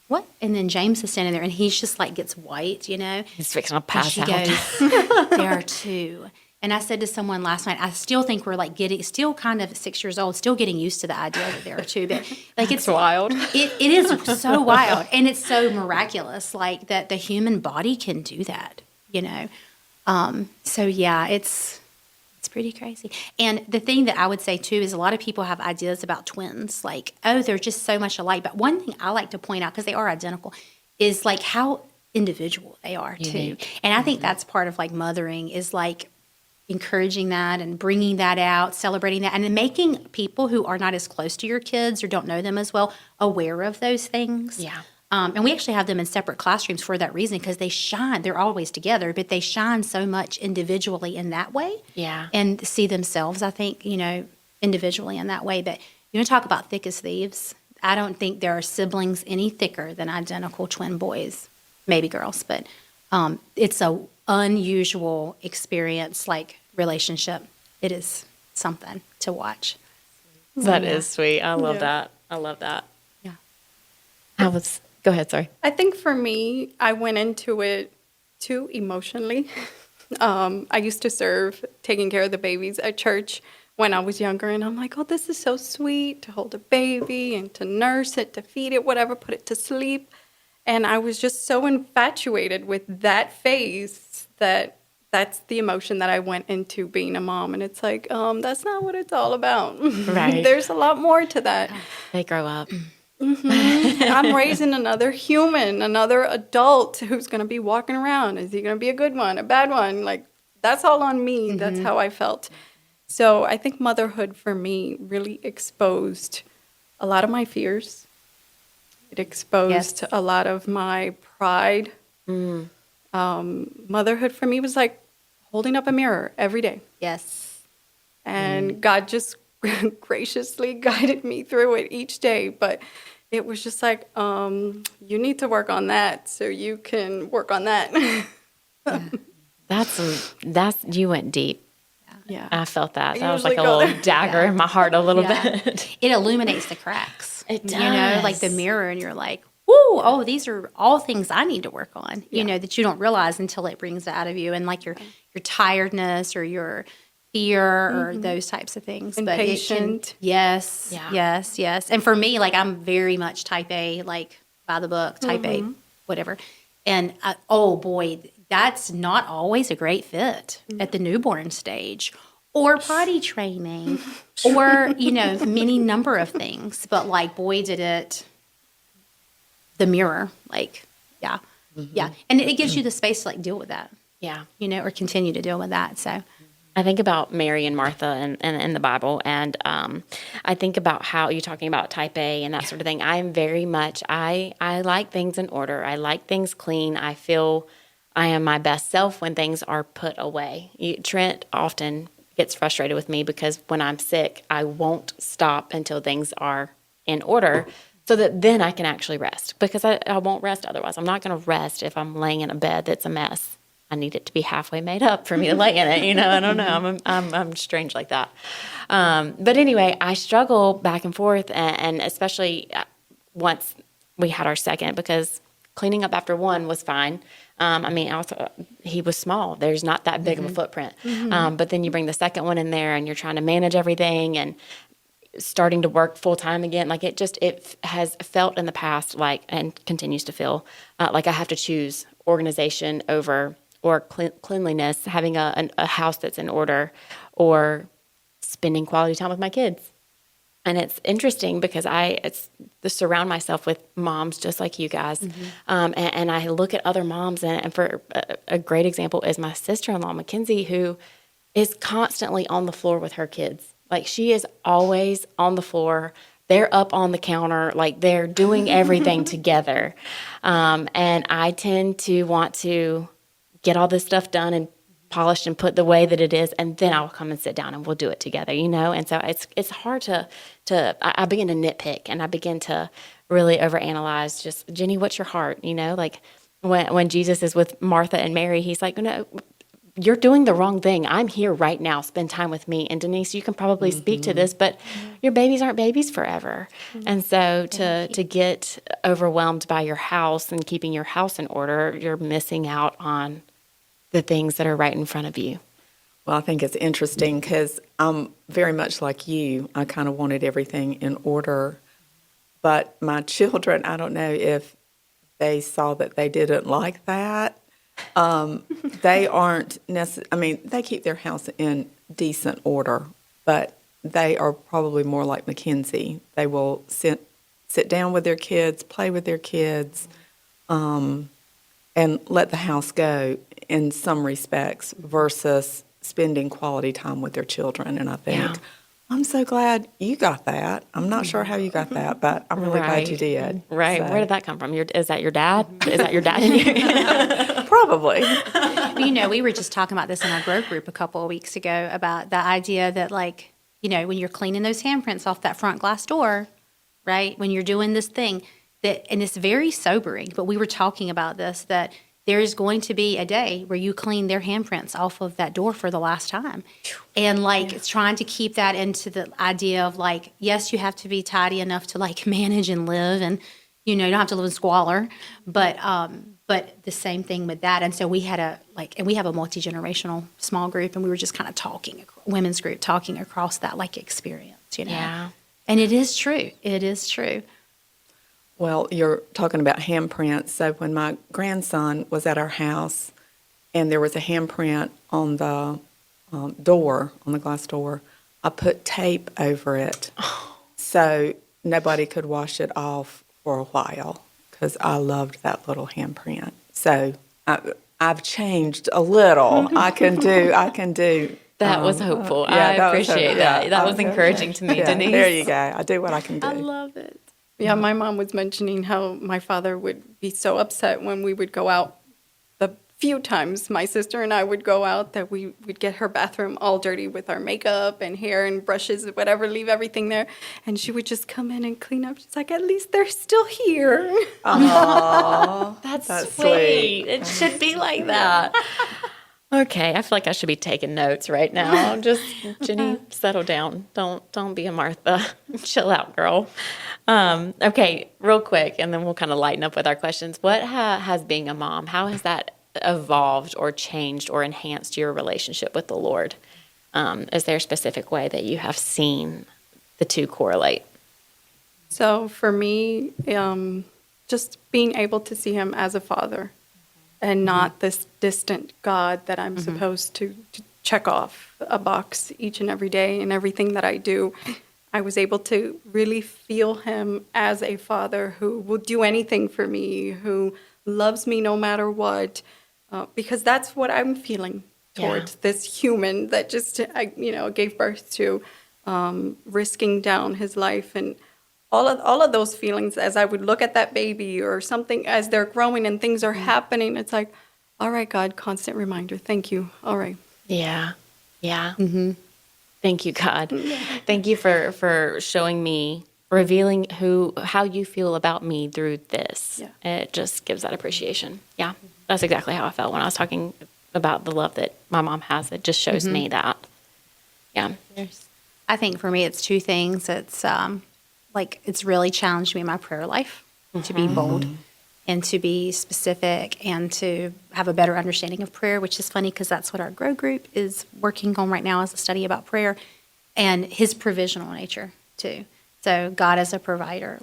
what? And then James is standing there and he's just like gets white, He's fixing to And pass she out. goes, there are 2. And I said to someone last night, I still think we're like still kind of 6 years old, still getting used to the idea that there are 2. But like it's wild. It is so wild, and it's so miraculous, like that the human body can do that, So yeah, it's pretty crazy. And the thing that I would say too is a lot of people have ideas about twins, like they're just so much alike. But one thing I like to point out because they are identical is like how individual they are too. Unique. And I think that's part of like mothering is like encouraging that and bringing that out, celebrating that, and then making people who are not as close to your kids or don't know them as well aware of those things. Yeah. And we actually have them in separate classrooms for that reason because they shine. They're always together, but they shine so much individually in that way. Yeah. And see themselves, I think, individually in that way. But you want to talk about thick as thieves? I don't think there are siblings any thicker than identical twin boys, maybe girls, but it's a unusual experience, like relationship. It is something to watch. That is sweet. I love that. I love that. Yeah. Go ahead, sorry. I think for me, I went into it too emotionally. I used to serve taking care of the babies at church when I was younger, and I'm like, oh, this is so sweet to hold a baby and to nurse it, to feed it, whatever, put it to sleep. And I was just so infatuated with that phase that's the emotion that I went into being a mom. And it's like, that's not what it's all about. Right. There's a lot more to that. They grow up. I'm raising another human, another adult who's going to be walking around. Is he going to be a good one, a bad one? Like, that's all on me. That's how I felt. So I think motherhood for me really exposed a lot of my fears. It exposed Yes. a lot of my pride. Motherhood for me was like holding up a mirror every day. Yes. And God just graciously guided me through it each day. But it was just like, you need to work on that so you can work on that. That's you went deep. Yeah. I felt that. I That was like a usually go little there. dagger in my heart a little Yeah. bit. It illuminates the cracks. It You know, like the does. mirror, and you're like, woo, oh, these are all things I need to work on, you know, that you don't realize until it brings it out of you. And like your tiredness or your fear or those types of things. Impatient. Yes, Yeah. yes, yes. And for me, like I'm very much type A, like by the book, type A, whatever. And oh boy, that's not always a great fit at the newborn stage or potty training or, you know, many number of things. But like, boy, did it, the mirror, like, yeah, yeah. And it gives you the space to like deal with that, Yeah. you know, or continue to deal with that. So, I think about Mary and Martha in the Bible, and I think about how you're talking about type A and that sort of thing. I am very much, I like things in order. I like things clean. I feel I am my best self when things are put away. Trent often gets frustrated with me because when I'm sick, I won't stop until things are in order so that then I can actually rest, because I won't rest otherwise. I'm not going to rest if I'm laying in a bed that's a mess. I need it to be halfway made up for me to lay in it. You know, I don't know. I'm strange like that. But anyway, I struggle back and forth, and especially once we had our second, because cleaning up after one was fine. I mean, also he was small. There's not that big of a footprint. But then you bring the second one in there, and you're trying to manage everything and starting to work full time again. Like it has felt in the past like, and continues to feel like I have to choose organization over or cleanliness, having a house that's in order, or spending quality time with my kids. And it's interesting because it's to surround myself with moms just like you guys. And I look at other moms, and for a great example is my sister-in-law, Mackenzie, who is constantly on the floor with her kids. Like, she is always on the floor. They're up on the counter, like they're doing everything together. And I tend to want to get all this stuff done and polished and put the way that it is, and then I'll come and sit down and we'll do it together, you know? And so it's hard to I begin to nitpick, and I begin to really overanalyze. Just, Jenny, what's your heart? You know, like when Jesus is with Martha and Mary, he's like, no, you're doing the wrong thing. I'm here right now. Spend time with me. And Denise, you can probably speak to this, but your babies aren't babies forever. And so to get overwhelmed by your house and keeping your house in order, you're missing out on the things that are right in front of you. Well, I think it's interesting because I'm very much like you. I kind of wanted everything in order. But my children, I don't know if they saw that they didn't like that. They aren't necessarily, I mean, they keep their house in decent order, but they are probably more like Mackenzie. They will sit down with their kids, play with their kids, and let the house go in some respects versus spending quality time with their children. And I think, Yeah. I'm so glad you got that. I'm not sure how you got that, but I'm really glad you did. Right. So, Where did that come from? Is that your dad? Is that your dad in you? Probably. you know, we were just talking about this in our growth group a couple of weeks ago about the idea that, like, you know, when you're cleaning those handprints off that front glass door, right? When you're doing this thing that, and it's very sobering, but we were talking about this, that there is going to be a day where you clean their handprints off of that door for the last time. And like, it's trying to keep that into the idea of like, yes, you have to be tidy enough to like manage and live, and, you know, you don't have to live in squalor, but the same thing with that. And so we had and we have a multi-generational small group, and we were just kind of talking, women's group, talking across that like experience, you know? Yeah. And it is true. It is true. Well, you're talking about handprints. So when my grandson was at our house and there was a handprint on the door, on the glass door, I put tape over it. So nobody could wash it off for a while because I loved that little handprint. So I've changed a little. I can do. That was hopeful. yeah, I that was appreciate hopeful. that. Yeah, That was okay. encouraging to me, Yeah, Denise. there you go. I do what I can do. I love it. Yeah, my mom was mentioning how my father would be so upset when we would go out. The few times my sister and I would go out, that we would get her bathroom all dirty with our makeup and hair and brushes and whatever, leave everything there. And she would just come in and clean up. She's like, at least they're still here. That's, That's sweet. sweet. It should be like that. Okay, I feel like I should be taking notes right now. Just Jenny, settle down. Don't be a Martha. Chill out, girl. Okay, real quick, and then we'll kind of lighten up with our questions. What has being a mom? How has that evolved or changed or enhanced your relationship with the Lord? Is there a specific way that you have seen the two correlate? So for me, just being able to see him as a father and not this distant God that I'm supposed to check off a box each and every day in everything that I do. I was able to really feel him as a father who will do anything for me, who loves me no matter what, because that's what I'm feeling towards this human that just, gave birth to, risking down his life. And all of those feelings, as I would look at that baby or something as they're growing and things are happening, it's like, all right, God, constant reminder. Thank you. All right. Yeah. Yeah. Mm-hmm. Thank you, God. Thank you for showing me, revealing how you feel about me through this. Yeah. It just gives that appreciation. Yeah. That's exactly how I felt when I was talking about the love that my mom has. It just shows me that. Yeah. I think for me, it's two things. It's it's really challenged me in my prayer life to be bold and to be specific and to have a better understanding of prayer, which is funny because that's what our Grow group is working on right now, as a study about prayer and his provisional nature too. So God as a provider,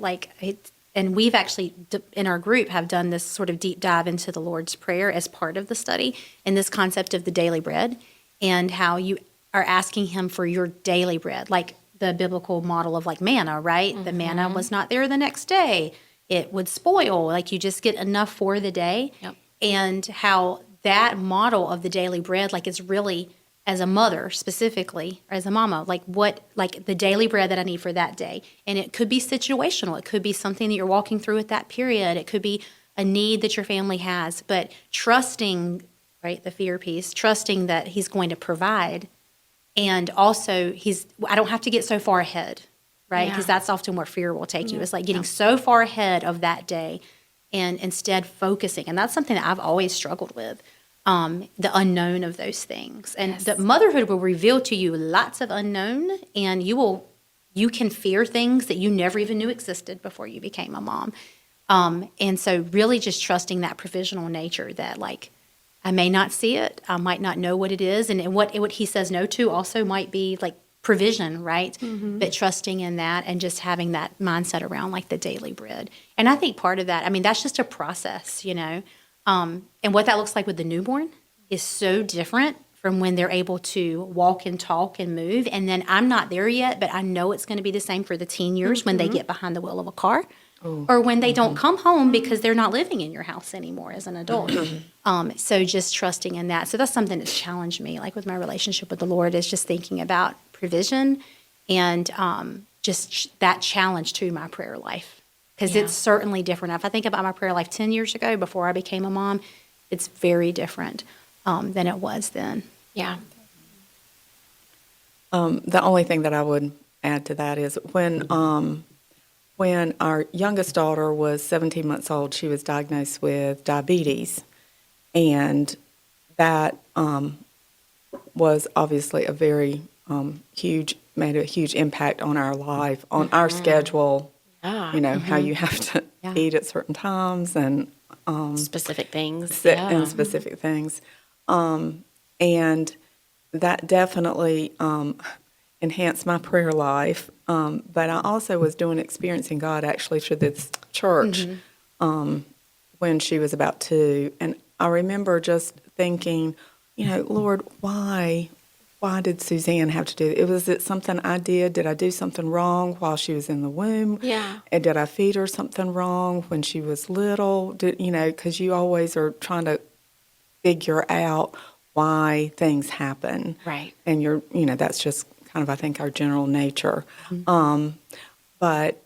and we've actually in our group have done this sort of deep dive into the Lord's Prayer as part of the study, and this concept of the daily bread and how you are asking him for your daily bread, like the biblical model of like manna, right? The manna was not there the next day. It would spoil, like you just get enough for the day. Yep. And how that model of the daily bread, like is really, as a mother specifically, or as a mama, like the daily bread that I need for that day. And it could be situational. It could be something that you're walking through at that period. It could be a need that your family has, but trusting, right, the fear piece, trusting that he's going to provide. And also I don't have to get so far ahead, right? Because that's often where fear will take you. It's like getting so far ahead of that day and instead focusing. And that's something that I've always struggled with, the unknown of those things. And that motherhood will reveal to you lots of unknown, and you can fear things that you never even knew existed before you became a mom. And so really just trusting that provisional nature that I may not see it. I might not know what it is. And what he says no to also might be like provision, right? Mm-hmm. But trusting in that and just having that mindset around like the daily bread. And I think part of that, that's just a process, and what that looks like with the newborn is so different from when they're able to walk and talk and move. And then I'm not there yet, but I know it's going to be the same for the teen years when they get behind the wheel of a car. Or when they don't come home because they're not living in your house anymore as an adult. So just trusting in that. So that's something that's challenged me, like with my relationship with the Lord, is just thinking about provision and just that challenge to my prayer life. Because it's certainly different. If I think about my prayer life 10 years ago, before I became a mom, it's very different than it was then. Yeah. The only thing that I would add to that is when our youngest daughter was 17 months old, she was diagnosed with diabetes, and that was obviously a very made a huge impact on our life, on our schedule, how you have to eat at certain times and Specific things. and specific things. And that definitely enhanced my prayer life. But I also was experiencing God actually through this church when she was about 2. And I remember just thinking, Lord, why why did Suzanne have to do it? Was it something I did? Did I do something wrong while she was in the womb? Yeah. And did I feed her something wrong when she was little? Because you always are trying to figure out why things happen. Right. And that's just kind of, I think, our general nature. But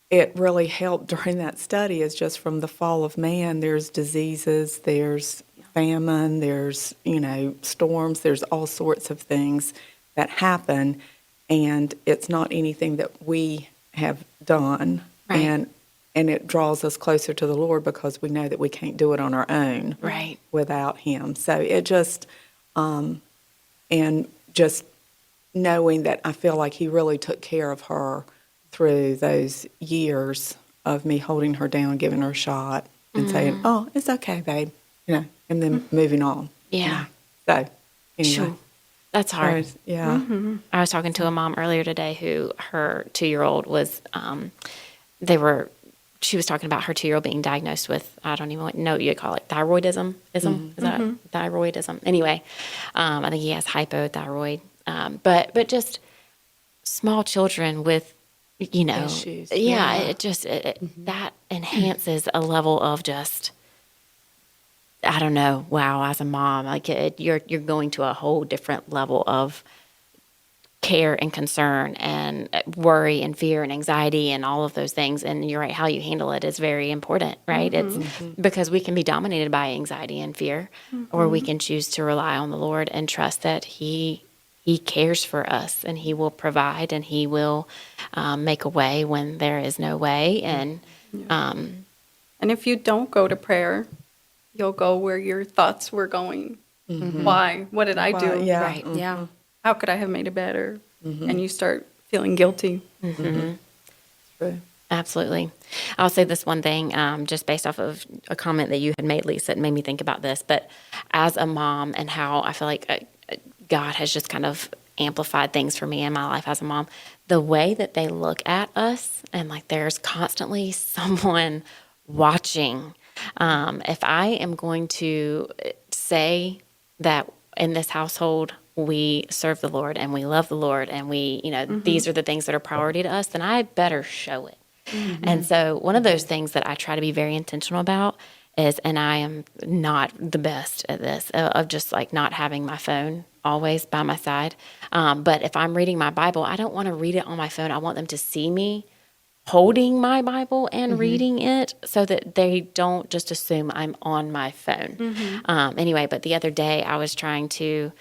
it really helped during that study is just from the fall of man, there's diseases, there's famine, there's, storms, there's all sorts of things that happen. And it's not anything that we have done. Right. And it draws us closer to the Lord because we know that we can't do it on our own Right. without Him. So it just, and just knowing that I feel like He really took care of her through those years of me holding her down, giving her a shot, and saying, "Oh, it's okay, babe," and then moving on. Yeah. So, anyway. Sure. That's hard. So, yeah. I was talking to a mom earlier today who her 2-year-old was, she was talking about her 2-year-old being diagnosed with, I don't even know what you call it, thyroidism? Is that thyroidism? Anyway, I think he has hypothyroid. But just small children with, Issues. yeah, it just, that enhances a level of just, I don't know. Wow, as a mom, like you're going to a whole different level of care and concern and worry and fear and anxiety and all of those things. And you're right, how you handle it is very important, right? It's because we can be dominated by anxiety and fear, or we can choose to rely on the Lord and trust that He cares for us and He will provide and He will make a way when there is no way. And And if you don't go to prayer, you'll go where your thoughts were going. Why? What did I do? Yeah. right, Yeah. How could I have made it better? And you start feeling guilty. True. absolutely. I'll say this one thing, just based off of a comment that you had made, Lisa, it made me think about this. But as a mom and how I feel like God has just kind of amplified things for me in my life as a mom, the way that they look at us and like there's constantly someone watching. If I am going to say that in this household we serve the Lord and we love the Lord and we, these are the things that are priority to us, then I better show it. And so one of those things that I try to be very intentional about is, and I am not the best at this, of just like not having my phone always by my side. But if I'm reading my Bible, I don't want to read it on my phone. I want them to see me holding my Bible and reading it so that they don't just assume I'm on my phone. Anyway, but the other day I was trying to,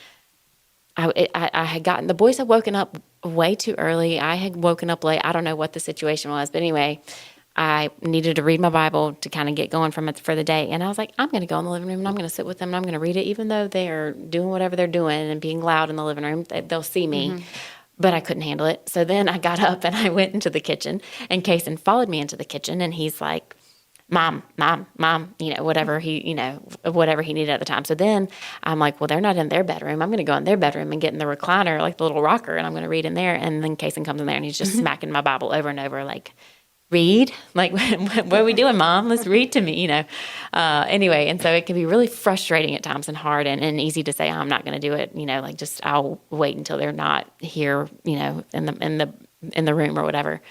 I had gotten, the boys had woken up way too early. I had woken up late. I don't know what the situation was, but anyway, I needed to read my Bible to kind of get going from it for the day. And I was like, I'm going to go in the living room and I'm going to sit with them and I'm going to read it, even though they are doing whatever they're doing and being loud in the living room. They'll see me. But I couldn't handle it. So then I got up and I went into the kitchen, and Kason followed me into the kitchen, and he's like, Mom, whatever he needed at the time. So then I'm like, well, they're not in their bedroom. I'm going to go in their bedroom and get in the recliner, like the little rocker, and I'm going to read in there. And then Kason comes in there and he's just smacking my Bible over and over, like, read? Like, what are we doing, Mom? Let's read to me, Anyway, and so it can be really frustrating at times and hard and easy to say, I'm not going to do it, like just I'll wait until they're not here, in the room or whatever.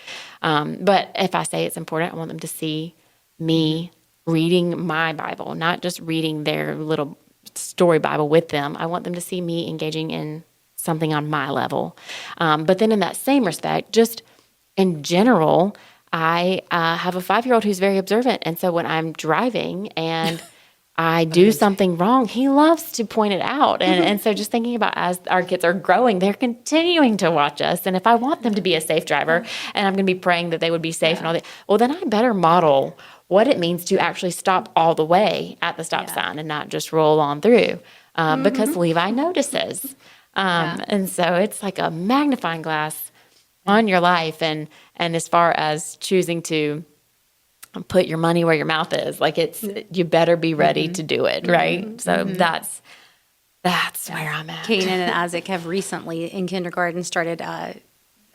But if I say it's important, I want them to see me reading my Bible, not just reading their little story Bible with them. I want them to see me engaging in something on my level. But then in that same respect, just in general, I have a 5-year-old who's very observant. And so when I'm driving and I do something wrong, he loves to point it out. And so just thinking about as our kids are growing, they're continuing to watch us. And if I want them to be a safe driver and I'm going to be praying that they would be safe and all that, well, then I better model what it means to actually stop all the way at the stop sign and not just roll on through because Levi notices. And so it's like a magnifying glass on your life. And as far as choosing to put your money where your mouth is, like you better be ready to do it. Right. So that's where I'm at. Kanan and Isaac have recently in kindergarten started,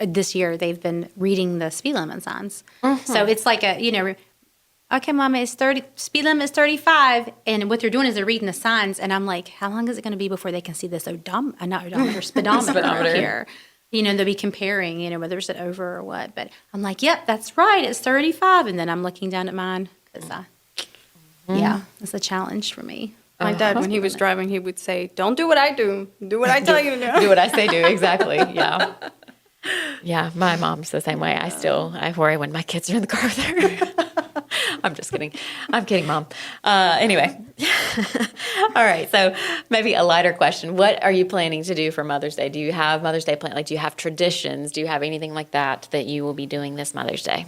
this year, they've been reading the speed limit signs. So it's like okay, Mama, it's 30, speed limit is 35. And what they're doing is they're reading the signs. And I'm like, how long is it going to be before they can see this not odometer, speedometer here? You know, they'll be comparing, you know, whether it's over or what. But I'm like, yep, that's right. It's 35. And then I'm looking down at mine because yeah, it's a challenge for me. My dad, when he was driving, he would say, "Don't do what I do. Do what I tell you to do." Do what I say do, exactly. Yeah. Yeah, my mom's the same way. I worry when my kids are in the car with her. I'm just kidding. I'm kidding, Mom. Anyway. All right. So maybe a lighter question. What are you planning to do for Mother's Day? Do you have Mother's Day plan? Like, do you have traditions? Do you have anything like that you will be doing this Mother's Day?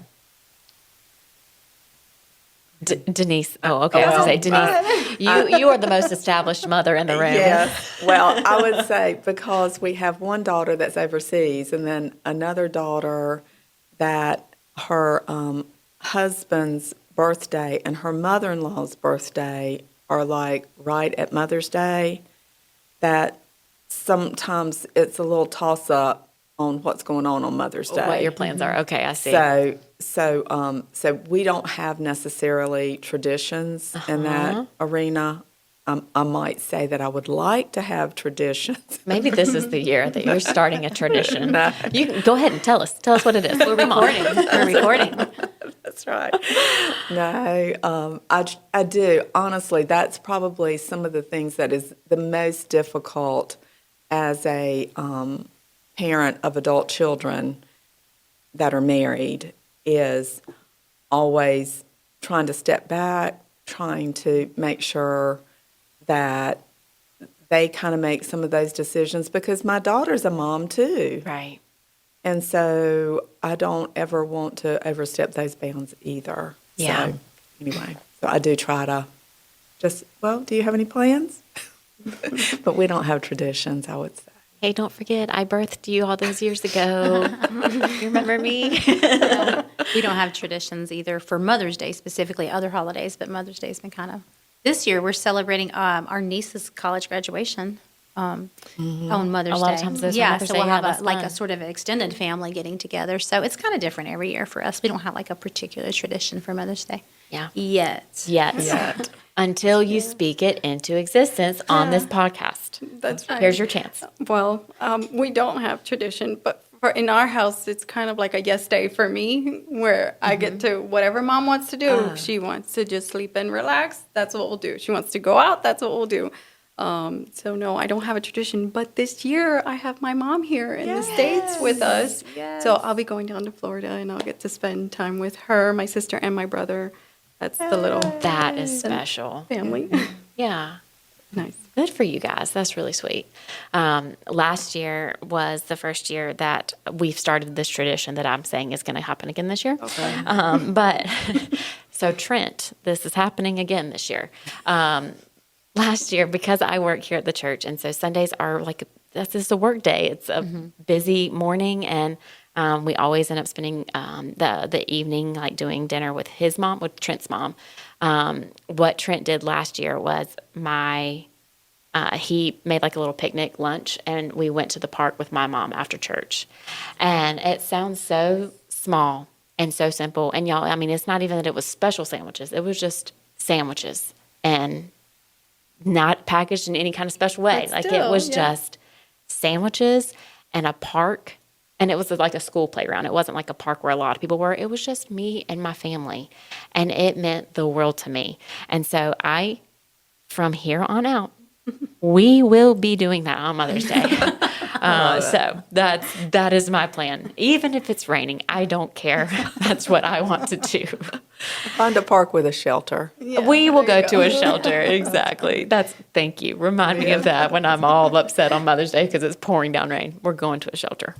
Denise. Oh, okay. I was going to say, Denise, you are the most established mother in the room. Yes. Well, I would say because we have one daughter that's overseas and then another daughter that her husband's birthday and her mother-in-law's birthday are like right at Mother's Day, that sometimes it's a little toss-up on what's going on Mother's Day. What your plans are. Okay, I see. So we don't have necessarily traditions in that arena. I might say that I would like to have traditions. Maybe this is the year that you're starting a tradition. You can go ahead and tell us. Tell us what it is. We're recording. We're recording. That's right. No, I do. Honestly, that's probably some of the things that is the most difficult as a parent of adult children that are married, is always trying to step back, trying to make sure that they kind of make some of those decisions, because my daughter's a mom too. Right. And so I don't ever want to overstep those bounds either. Yeah. So anyway, so I do try to do you have any plans? But we don't have traditions, I would say. Hey, don't forget, I birthed you all those years ago. You remember me? We don't have traditions either for Mother's Day specifically, other holidays, but Mother's Day has been kind of. This year we're celebrating our niece's college graduation on Mother's Day. A lot of times those are yeah, Mother's so Day. we'll Yeah, have that's like fun. a sort of extended family getting together. So it's kind of different every year for us. We don't have like a particular tradition for Mother's Day. Yeah. Yet. Yes. Until you speak it into existence on this podcast. That's right. Here's your chance. Well, we don't have tradition, but in our house, it's kind of like a yes day for me, where I get to whatever Mom wants to do. If she wants to just sleep and relax, that's what we'll do. She wants to go out, that's what we'll do. So no, I don't have a tradition, but this year I have my mom here in the States with us. Yes. So I'll be going down to Florida and I'll get to spend time with her, my sister, and my brother. That's the little That is special. family. Yeah. Nice. Good for you guys. That's really sweet. Last year was the first year that we've started this tradition that I'm saying is going to happen again this year. Okay. But so Trent, this is happening again this year. Last year, because I work here at the church, and so Sundays are like, that's just a work day. It's a busy morning, and we always end up spending the evening like doing dinner with his mom, with Trent's mom. What Trent did last year was he made like a little picnic lunch, and we went to the park with my mom after church. And it sounds so small and so simple. And y'all, I mean, it's not even that it was special sandwiches. It was just sandwiches and not packaged in any kind of special way. But Like still, it was yeah. just sandwiches and a park. And it was like a school playground. It wasn't like a park where a lot of people were. It was just me and my family. And it meant the world to me. And so from here on out, we will be doing that on Mother's Day. So that is my plan. Even if it's raining, I don't care. That's what I want to do. Find a park with a shelter. We will go to a shelter. Exactly. Thank you. Remind me of that when I'm all upset on Mother's Day because it's pouring down rain. We're going to a shelter.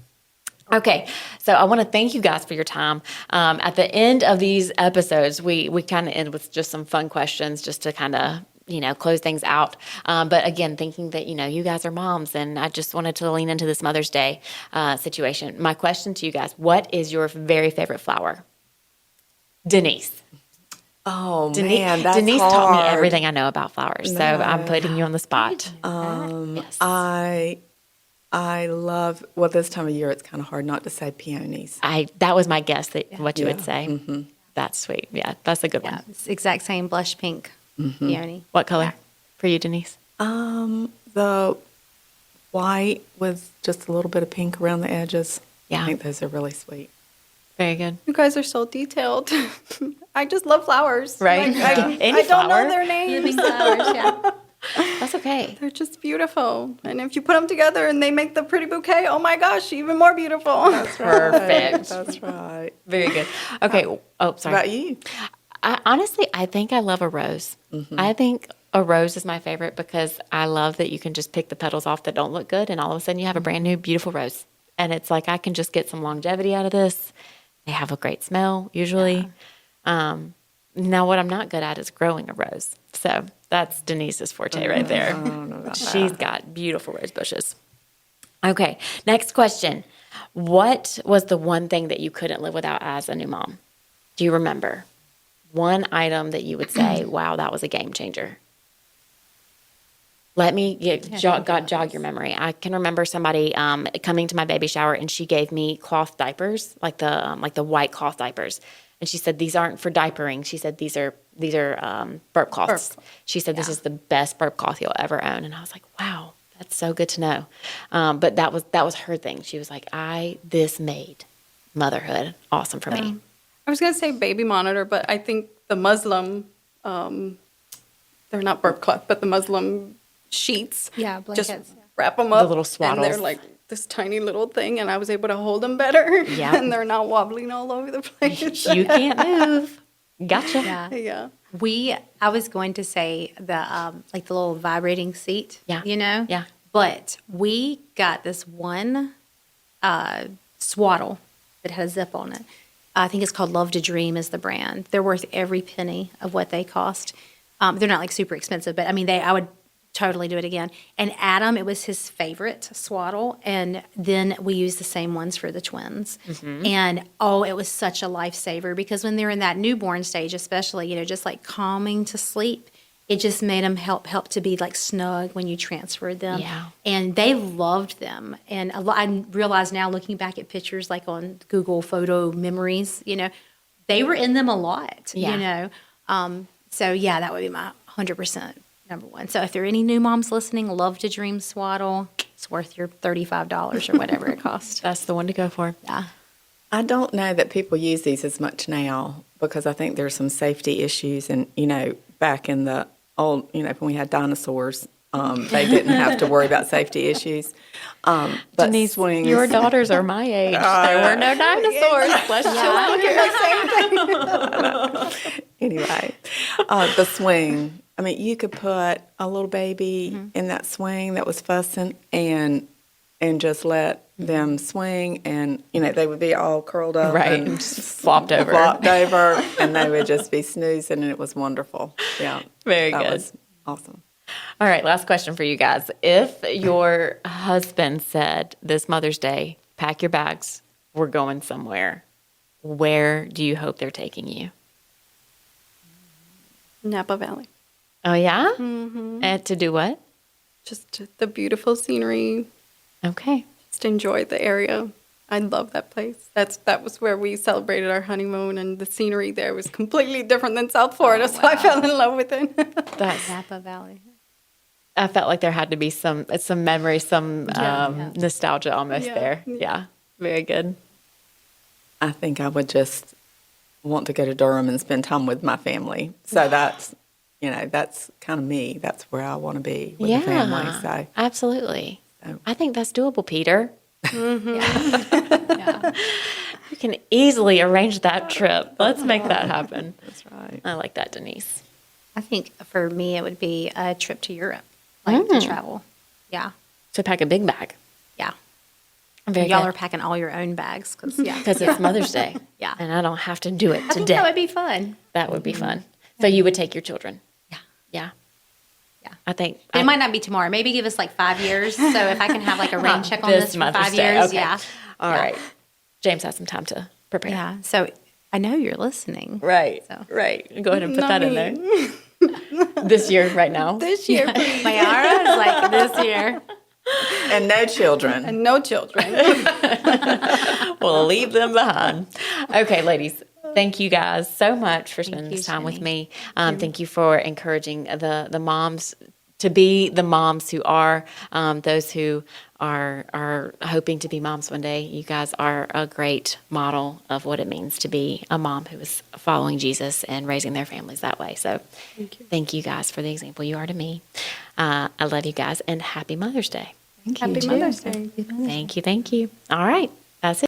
Okay, so I want to thank you guys for your time. At the end of these episodes, we kind of end with just some fun questions just to kind of, close things out. But again, thinking that, you guys are moms, and I just wanted to lean into this Mother's Day situation. My question to you guys, what is your very favorite flower? Denise. Oh, Denise, man, that's Denise hard. taught me everything I know about flowers, so I'm No. putting you on the spot. Yes. I love, this time of year it's kind of hard not to say peonies. That was my guess that what you would say. That's sweet. Yeah, that's a good Yeah, one. it's exact same blush pink peony. What color for you, Denise? The white with just a little bit of pink around the edges. Yeah. I think those are really sweet. Very good. You guys are so detailed. I just love flowers. Right. Like, Any I don't flower. know their names. Living flowers, yeah. That's okay. They're just beautiful. And if you put them together and they make the pretty bouquet, oh my gosh, even more beautiful. Perfect. That's right. Very good. Okay. Oh, What sorry. about you? Honestly, I think I love a rose. I think a rose is my favorite because I love that you can just pick the petals off that don't look good, and all of a sudden you have a brand new, beautiful rose. And it's like I can just get some longevity out of this. They have a great smell usually. Now, what I'm not good at is growing a rose. So that's Denise's forte right there. She's got beautiful rose bushes. Okay, next question. What was the one thing that you couldn't live without as a new mom? Do you remember? One item that you would say, wow, that was a game changer. Let me jog your memory. I can remember somebody coming to my baby shower, and she gave me cloth diapers, like the white cloth diapers. And she said, these aren't for diapering. She said, these are burp cloths. She said, this is the best burp cloth you'll ever own. And I was like, wow, that's so good to know. But that was her thing. She was like, this made motherhood awesome for me. I was going to say baby monitor, but I think the Muslim, they're not burp cloth, but the Muslim sheets. Yeah, Just blankets. wrap them up. little And they're swaddles. like this tiny little thing, and I was able to hold them better. Yeah. And they're not wobbling all over the place. You can't move. Gotcha. Yeah. Yeah. I was going to say the like the little vibrating seat. Yeah. You know? Yeah. But we got this one swaddle that had a zip on it. I think it's called Love to Dream is the brand. They're worth every penny of what they cost. They're not like super expensive, but I mean, I would totally do it again. And Adam, it was his favorite swaddle. And then we used the same ones for the twins. And it was such a lifesaver because when they're in that newborn stage, especially, just like calming to sleep, it just made them help to be like snug when you transferred them. Yeah. And they loved them. And I realize now looking back at pictures like on Google Photo Memories, they were in them a lot, Yeah. So yeah, that would be my 100% number one. So if there are any new moms listening, Love to Dream swaddle, it's worth your $35 or whatever it costs. That's the one to go for. Yeah. I don't know that people use these as much now because I think there's some safety issues. And, back in the old, when we had dinosaurs, they didn't have to worry about safety issues. But Denise, swings, your daughters are my age. There were no dinosaurs. Let's chill out here. anyway, the swing. I mean, you could put a little baby in that swing that was fussing and just let them swing, and they would be all curled up, Right. and Just flopped over. and they would just be snoozing, and it was wonderful. Yeah, Very that good. was awesome. All right, last question for you guys. If your husband said this Mother's Day, pack your bags, we're going somewhere, where do you hope they're taking you? Napa Valley. Oh, yeah? And to do what? Just the beautiful scenery. Okay. Just enjoy the area. I love that place. That was where we celebrated our honeymoon, and the scenery there was completely different than South Florida, so I fell in love with it. That's. Napa Valley. I felt like there had to be some memory, some nostalgia almost Yeah. there. Yeah. Very good. I think I would just want to go to Durham and spend time with my family. So that's kind of me. That's where I want to be with the family. So Absolutely. So- I think that's doable, Peter. Yeah. You can easily arrange that trip. Let's make that happen. that's right. I like that, Denise. I think for me, it would be a trip to Europe, like to travel. Yeah. So pack a big bag. Yeah. Very Y'all good. are packing all your own bags Because it's Mother's Day. Yeah. And I don't have to do it I think today. that would be fun. That would be fun. So you would take your children. Yeah. Yeah. Yeah. I think. It might not be tomorrow. Maybe give us like 5 years. So if I can have like a rain check on this for Mother's 5 Day. years, Okay. yeah. All right. James has some time to prepare. Yeah. So I know you're listening. Right. So. Right. Go ahead and put Not that in me. there. This year, right now. This year, please. Mayara is like this year. And no children. And no children. We'll leave them behind. Okay, ladies. Thank you guys so much for spending you, this time with Jenny. me. Thank you for encouraging the moms to be the moms who are those who are hoping to be moms one day. You guys are a great model of what it means to be a mom who is following Jesus and raising their families that way. So thank you guys for the example you are to me. I love you guys, and happy Mother's Day. Happy Mother's Day. Thank you. Thank you. All right. That's it.